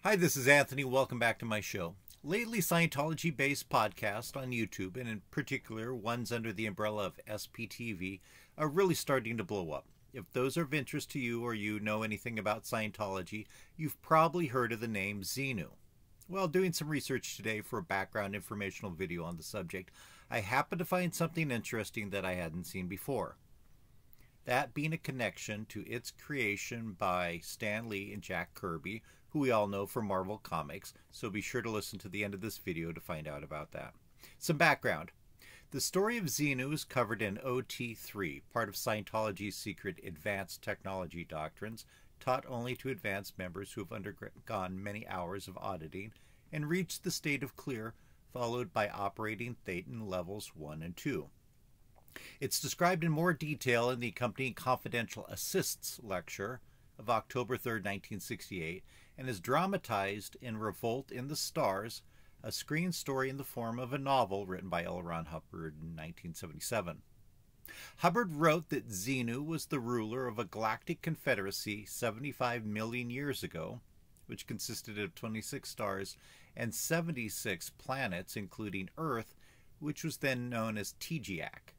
Hi, this is Anthony. Welcome back to my show. Lately, Scientology-based podcasts on YouTube, and in particular ones under the umbrella of SPTV, are really starting to blow up. If those are of interest to you or you know anything about Scientology, you've probably heard of the name Xenu. Well, doing some research today for a background informational video on the subject, I happened to find something interesting that I hadn't seen before. That being a connection to its creation by Stan Lee and Jack Kirby, who we all know from Marvel Comics, so be sure to listen to the end of this video to find out about that. Some background. The story of Xenu is covered in OT3, part of Scientology's secret advanced technology doctrines, taught only to advanced members who have undergone many hours of auditing and reached the state of clear, followed by operating Thetan levels 1 and 2. It's described in more detail in the accompanying Confidential Assists lecture of October 3, 1968, and is dramatized in Revolt in the Stars, a screen story in the form of a novel written by L. Ron Hubbard in 1977. Hubbard wrote that Xenu was the ruler of a galactic confederacy 75 million years ago, which consisted of 26 stars and 76 planets, including Earth, which was then known as Tegeac.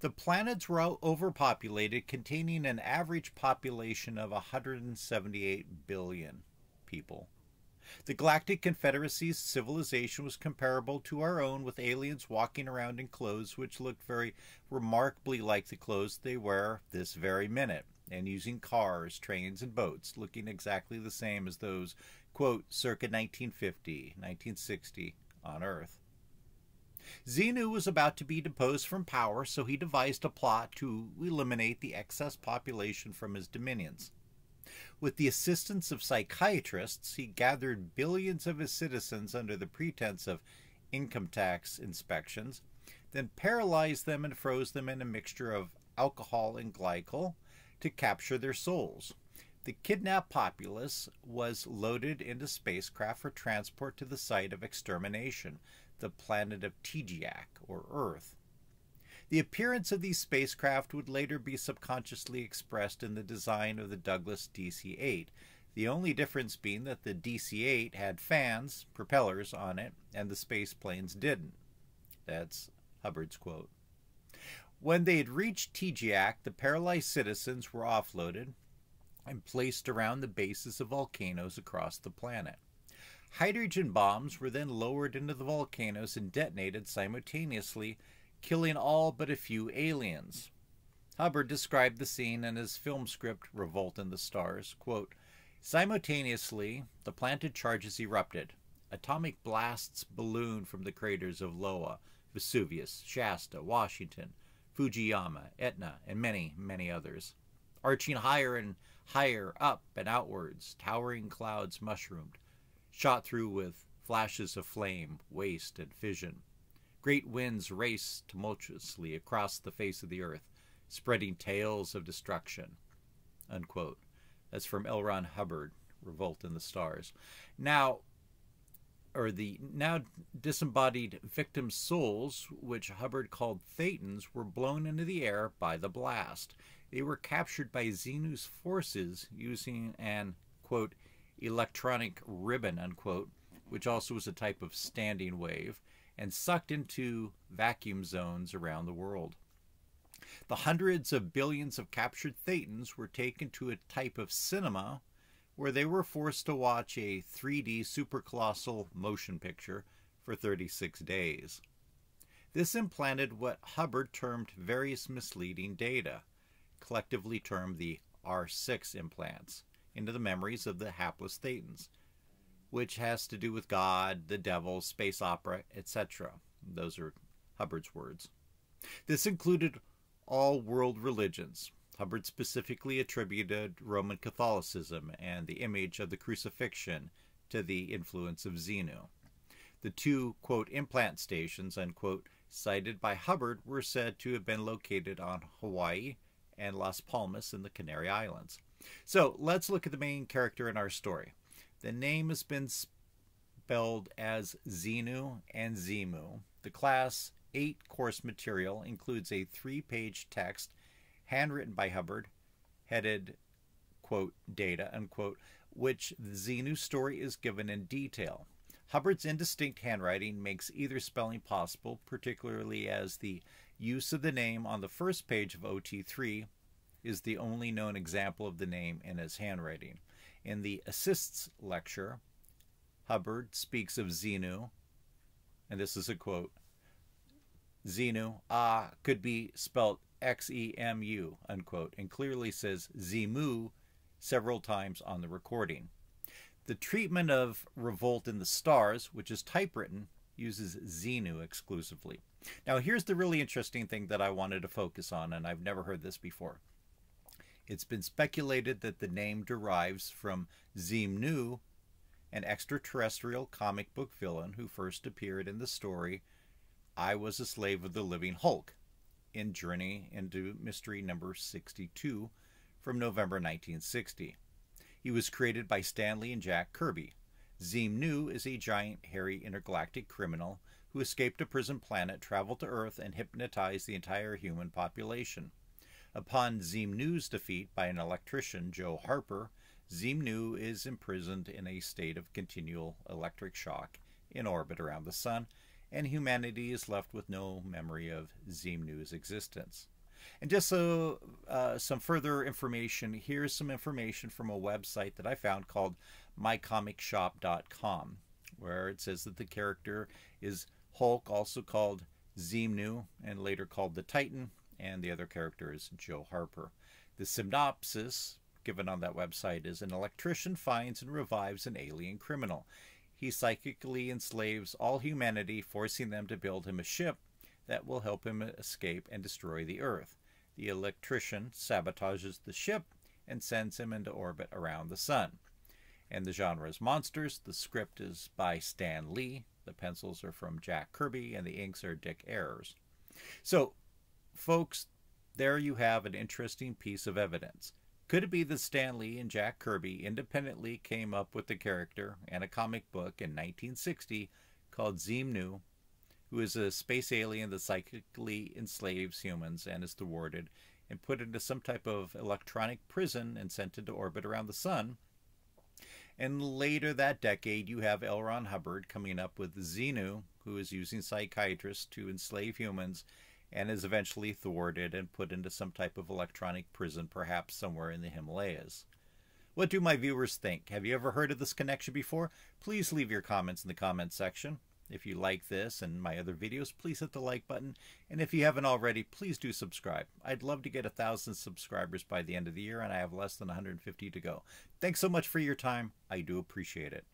The planets were overpopulated, containing an average population of 178 billion people. The Galactic Confederacy's civilization was comparable to our own, with aliens walking around in clothes which looked very remarkably like the clothes they wear this very minute, and using cars, trains, and boats looking exactly the same as those, quote, circa 1950, 1960 on Earth. Xenu was about to be deposed from power, so he devised a plot to eliminate the excess population from his dominions. With the assistance of psychiatrists, he gathered billions of his citizens under the pretense of income tax inspections, then paralyzed them and froze them in a mixture of alcohol and glycol to capture their souls. The kidnapped populace was loaded into spacecraft for transport to the site of extermination, the planet of Tegeac, or Earth. The appearance of these spacecraft would later be subconsciously expressed in the design of the Douglas DC-8, the only difference being that the DC-8 had fans, propellers on it, and the space planes didn't. That's Hubbard's quote. When they had reached Tegeac, the paralyzed citizens were offloaded and placed around the bases of volcanoes across the planet. Hydrogen bombs were then lowered into the volcanoes and detonated simultaneously, killing all but a few aliens. Hubbard described the scene in his film script, Revolt in the Stars, quote, simultaneously, the planted charges erupted. Atomic blasts ballooned from the craters of Loa, Vesuvius, Shasta, Washington, Fujiyama, Etna, and many, many others. Arching higher and higher up and outwards, towering clouds mushroomed, shot through with flashes of flame, waste, and fission. Great winds raced tumultuously across the face of the earth, spreading tales of destruction. Unquote. That's from L. Ron Hubbard, Revolt in the Stars. Now disembodied victims' souls, which Hubbard called Thetans, were blown into the air by the blast. They were captured by Xenu's forces using an, quote, electronic ribbon, unquote, which also was a type of standing wave, and sucked into vacuum zones around the world. The hundreds of billions of captured Thetans were taken to a type of cinema where they were forced to watch a 3D supercolossal motion picture for 36 days. This implanted what Hubbard termed various misleading data, collectively termed the R6 implants, into the memories of the hapless Thetans, which has to do with God, the devil, space opera, etc. Those are Hubbard's words. This included all world religions. Hubbard specifically attributed Roman Catholicism and the image of the crucifixion to the influence of Xenu. The two, quote, implant stations, unquote, cited by Hubbard were said to have been located on Hawaii and Las Palmas in the Canary Islands. So let's look at the main character in our story. The name has been spelled as Xenu and Xemu. The Class 8 course material includes a 3-page text handwritten by Hubbard, headed, quote, data, unquote, which the Xenu story is given in detail. Hubbard's indistinct handwriting makes either spelling possible, particularly as the use of the name on the first page of OT3 is the only known example of the name in his handwriting. In the Assists lecture, Hubbard speaks of Xenu, and this is a quote, Xenu, could be spelt Xemu, unquote, and clearly says Xemu several times on the recording. The treatment of Revolt in the Stars, which is typewritten, uses Xenu exclusively. Now here's the really interesting thing that I wanted to focus on, and I've never heard this before. It's been speculated that the name derives from Xenu, an extraterrestrial comic book villain who first appeared in the story I Was a Slave of the Living Hulk in Journey into Mystery number 62 from November 1960. He was created by Stan Lee and Jack Kirby. Xenu is a giant, hairy, intergalactic criminal who escaped a prison planet, traveled to Earth, and hypnotized the entire human population. Upon Xenu's defeat by an electrician, Joe Harper, Xenu is imprisoned in a state of continual electric shock in orbit around the sun, and humanity is left with no memory of Xenu's existence. And just so some further information, here's some information from a website that I found called mycomicshop.com, where it says that the character is Hulk, also called Xenu, and later called the Titan, and the other character is Joe Harper. The synopsis given on that website is: an electrician finds and revives an alien criminal. He psychically enslaves all humanity, forcing them to build him a ship that will help him escape and destroy the Earth. The electrician sabotages the ship and sends him into orbit around the sun. And the genre is monsters. The script is by Stan Lee. The pencils are from Jack Kirby, and the inks are Dick Ayers. So, folks, there you have an interesting piece of evidence. Could it be that Stan Lee and Jack Kirby independently came up with the character and a comic book in 1960 called Xenu, who is a space alien that psychically enslaves humans and is thwarted and put into some type of electronic prison and sent into orbit around the sun? And later that decade, you have L. Ron Hubbard coming up with Xenu, who is using psychiatrists to enslave humans and is eventually thwarted and put into some type of electronic prison, perhaps somewhere in the Himalayas. What do my viewers think? Have you ever heard of this connection before? Please leave your comments in the comments section. If you like this and my other videos, please hit the like button. And if you haven't already, please do subscribe. I'd love to get 1,000 subscribers by the end of the year, and I have less than 150 to go. Thanks so much for your time. I do appreciate it.